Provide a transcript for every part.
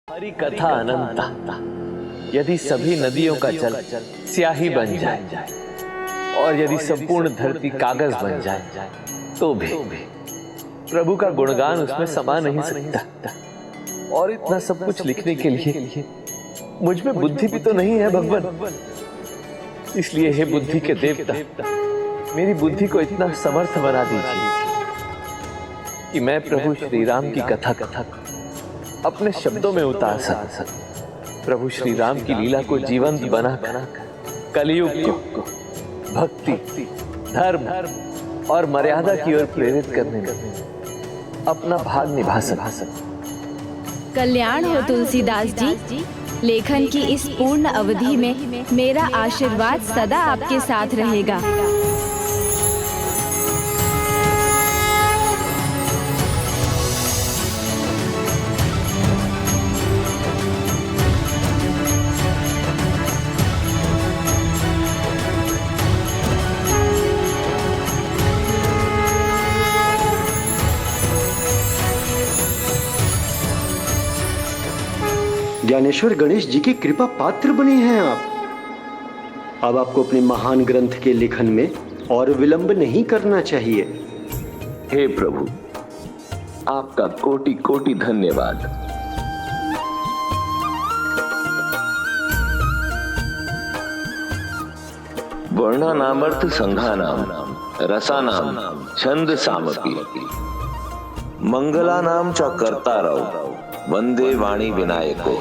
हरि कथा अनंता, यदि सभी नदियों का जल स्याही बन जाए और यदि संपूर्ण धरती कागज बन जाए तो भी प्रभु का गुणगान उसमें समा नहीं सकता। और इतना सब कुछ लिखने के लिए मुझ में बुद्धि भी तो नहीं है भगवान। इसलिए हे बुद्धि के देवता, मेरी बुद्धि को इतना समर्थ बना दीजिए कि मैं प्रभु श्री राम की कथा अपने शब्दों में उतार सकूं। प्रभु श्री राम की लीला को जीवंत बना कलयुग को भक्ति, धर्म और मर्यादा की ओर प्रेरित करने में अपना भाग निभा सकूं। कल्याण हो तुलसीदास जी। लेखन की इस पूर्ण अवधि में मेरा आशीर्वाद सदा आपके साथ रहेगा। ज्ञानेश्वर गणेश जी की कृपा पात्र बने हैं आप। अब आपको अपने महान ग्रंथ के लेखन में और विलंब नहीं करना चाहिए। हे प्रभु, आपका कोटि कोटि धन्यवाद। वर्णानामर्थ संघानाम रसानाम छंद सामपि मंगलानाम च कर्तारौ वंदे वाणी विनायको।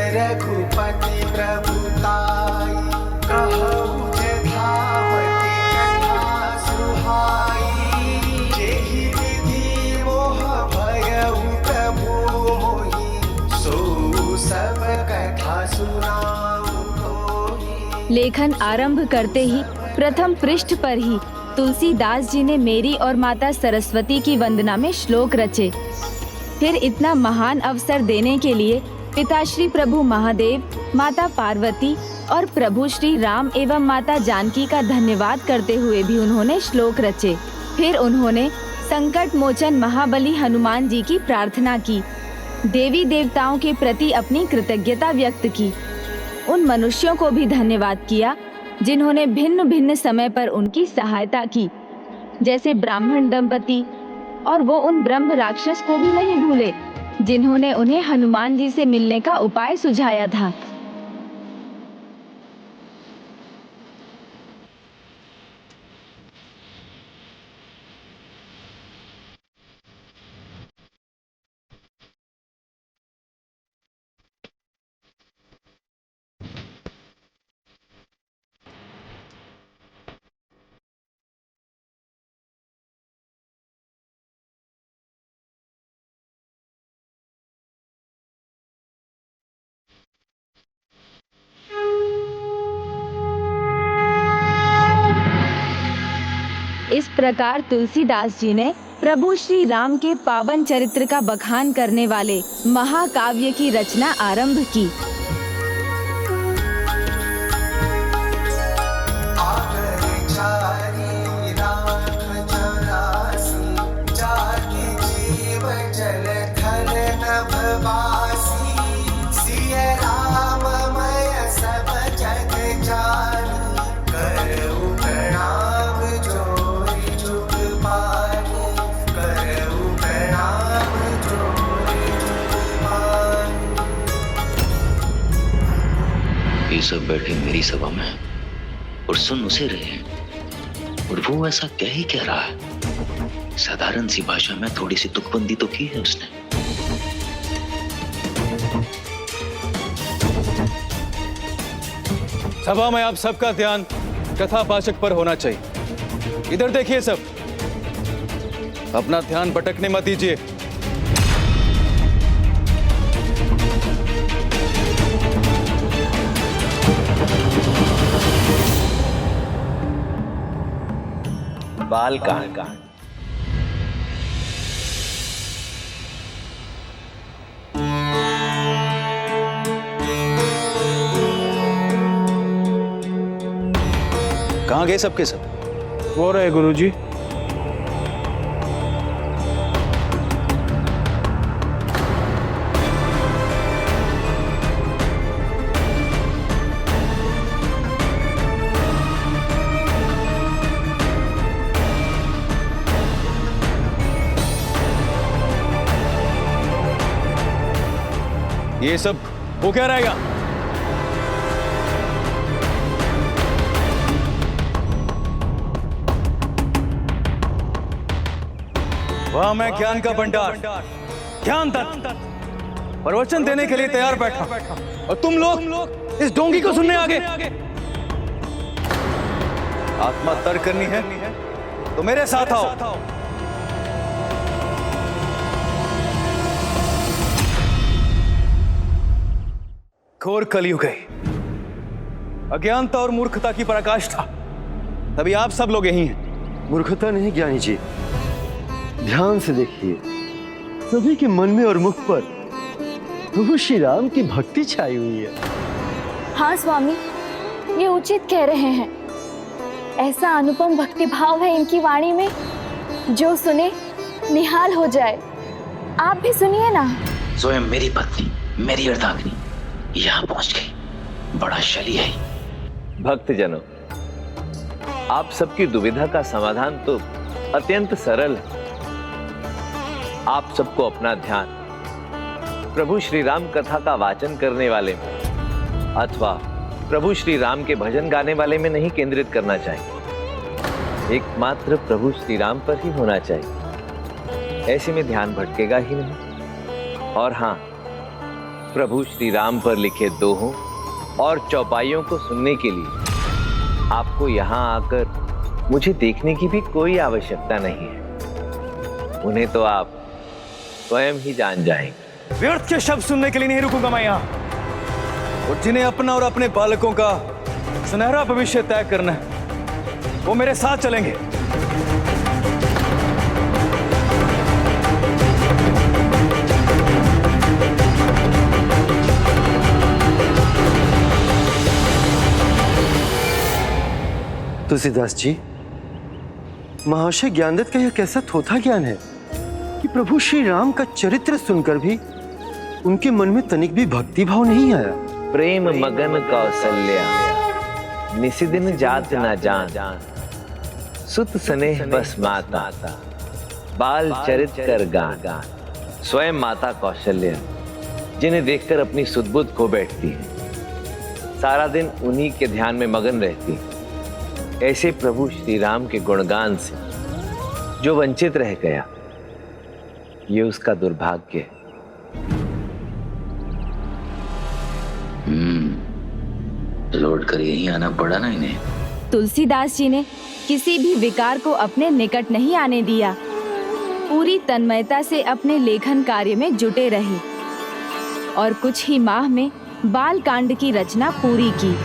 रघुपति प्रभुताई कहु जथावति कथा सुहाई। जेहि विधि मोह भयउ प्रभु मोहि सो सब कथा सुनाऊं कोहि। लेखन आरंभ करते ही प्रथम पृष्ठ पर ही तुलसीदास जी ने मेरी और माता सरस्वती की वंदना में श्लोक रचे। फिर इतना महान अवसर देने के लिए पिताश्री प्रभु महादेव, माता पार्वती और प्रभु श्री राम एवं माता जानकी का धन्यवाद करते हुए भी उन्होंने श्लोक रचे। फिर उन्होंने संकट मोचन महाबली हनुमान जी की प्रार्थना की, देवी देवताओं के प्रति अपनी कृतज्ञता व्यक्त की, उन मनुष्यों को भी धन्यवाद किया जिन्होंने भिन्न भिन्न समय पर उनकी सहायता की, जैसे ब्राह्मण दंपति, और वो उन ब्रह्म राक्षस को भी नहीं भूले जिन्होंने उन्हें हनुमान जी से मिलने का उपाय सुझाया था। इस प्रकार तुलसीदास जी ने प्रभु श्री राम के पावन चरित्र का बखान करने वाले महाकाव्य की रचना आरंभ की। ये सब बैठे मेरी सभा में और सुन उसे रहे हैं, और वो ऐसा क्या ही कह रहा है। साधारण सी भाषा में थोड़ी सी तुकबंदी तो की है उसने। सभा में आप सबका ध्यान कथावाचक पर होना चाहिए। इधर देखिए सब, अपना ध्यान भटकने मत दीजिए। बाल कांड। कहाँ गए सबके सब? वो रहे गुरुजी। ये सब वो क्या रहेगा? वहां मैं ज्ञान का भंडार, ज्ञान तत्व प्रवचन देने के लिए तैयार बैठा और तुम लोग इस डोंगी को सुनने आगे। आत्मा तर्क करनी है तो मेरे साथ आओ। घोर कलयुग है, अज्ञानता और मूर्खता की पराकाष्ठा, तभी आप सब लोग यही हैं। मूर्खता नहीं ज्ञानी जी, ध्यान से देखिए, सभी के मन में और मुख पर प्रभु श्री राम की भक्ति छाई हुई है। हाँ स्वामी, ये उचित कह रहे हैं। ऐसा अनुपम भक्ति भाव है इनकी वाणी में, जो सुने निहाल हो जाए। आप भी सुनिए ना। स्वयं मेरी पत्नी, मेरी अर्धांगिनी यहाँ पहुंच गई। बड़ा शली है। भक्तजनों, आप सबकी दुविधा का समाधान तो अत्यंत सरल है। आप सबको अपना ध्यान प्रभु श्री राम कथा का वाचन करने वाले में अथवा प्रभु श्री राम के भजन गाने वाले में नहीं केंद्रित करना चाहिए। एकमात्र प्रभु श्री राम पर ही होना चाहिए। ऐसे में ध्यान भटकेगा ही नहीं। और हाँ, प्रभु श्री राम पर लिखे दोहों और चौपाइयों को सुनने के लिए आपको यहाँ आकर मुझे देखने की भी कोई आवश्यकता नहीं है। उन्हें तो आप स्वयं ही जान जाएंगे। व्यर्थ के शब्द सुनने के लिए नहीं रुकूंगा मैं यहाँ। और जिन्हें अपना और अपने बालकों का सुनहरा भविष्य तय करना है, वो मेरे साथ चलेंगे। तुलसीदास जी, महाशय ज्ञानदत्त का यह कैसा थोथा ज्ञान है कि प्रभु श्री राम का चरित्र सुनकर भी उनके मन में तनिक भी भक्ति भाव नहीं आया। प्रेम मगन कौशल्या, निसिदिन जात न जान, सुत स्नेह बस माता, बाल चरित कर गान। स्वयं माता कौशल्या, जिन्हें देखकर अपनी सुध-बुध खो बैठती है, सारा दिन उन्हीं के ध्यान में मगन रहती है। ऐसे प्रभु श्री राम के गुणगान से जो वंचित रह गया, ये उसका दुर्भाग्य है। लौट कर यहीं आना पड़ा ना इन्हें। तुलसीदास जी ने किसी भी विकार को अपने निकट नहीं आने दिया। पूरी तन्मयता से अपने लेखन कार्य में जुटे रहे और कुछ ही माह में बाल कांड की रचना पूरी की।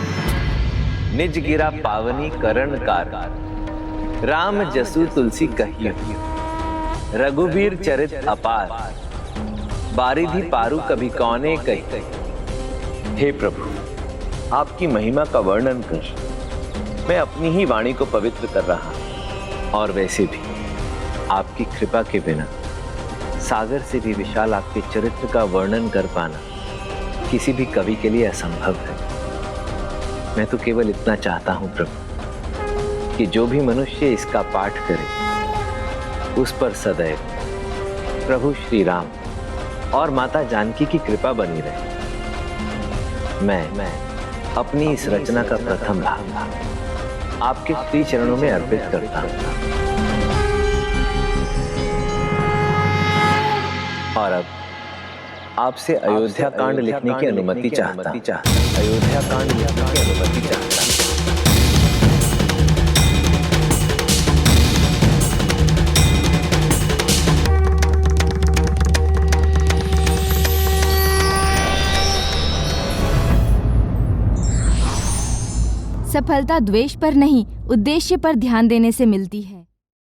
निज गिरा पावनी करण कार, राम जसु तुलसी कहियो, रघुबीर चरित अपार, बारिधि पारु कभी कौने कही। हे प्रभु, आपकी महिमा का वर्णन कर मैं अपनी ही वाणी को पवित्र कर रहा हूं। और वैसे भी आपकी कृपा के बिना सागर से भी विशाल आपके चरित्र का वर्णन कर पाना किसी भी कवि के लिए असंभव है। मैं तो केवल इतना चाहता हूं प्रभु कि जो भी मनुष्य इसका पाठ करे उस पर सदैव प्रभु श्री राम और माता जानकी की कृपा बनी रहे। मैं अपनी इस रचना का प्रथम भाग आपके श्री चरणों में अर्पित करता हूं। और अब आपसे अयोध्या कांड लिखने की अनुमति चाहता हूं। अयोध्या कांड लिखने की अनुमति चाहता हूं। सफलता द्वेष पर नहीं, उद्देश्य पर ध्यान देने से मिलती है।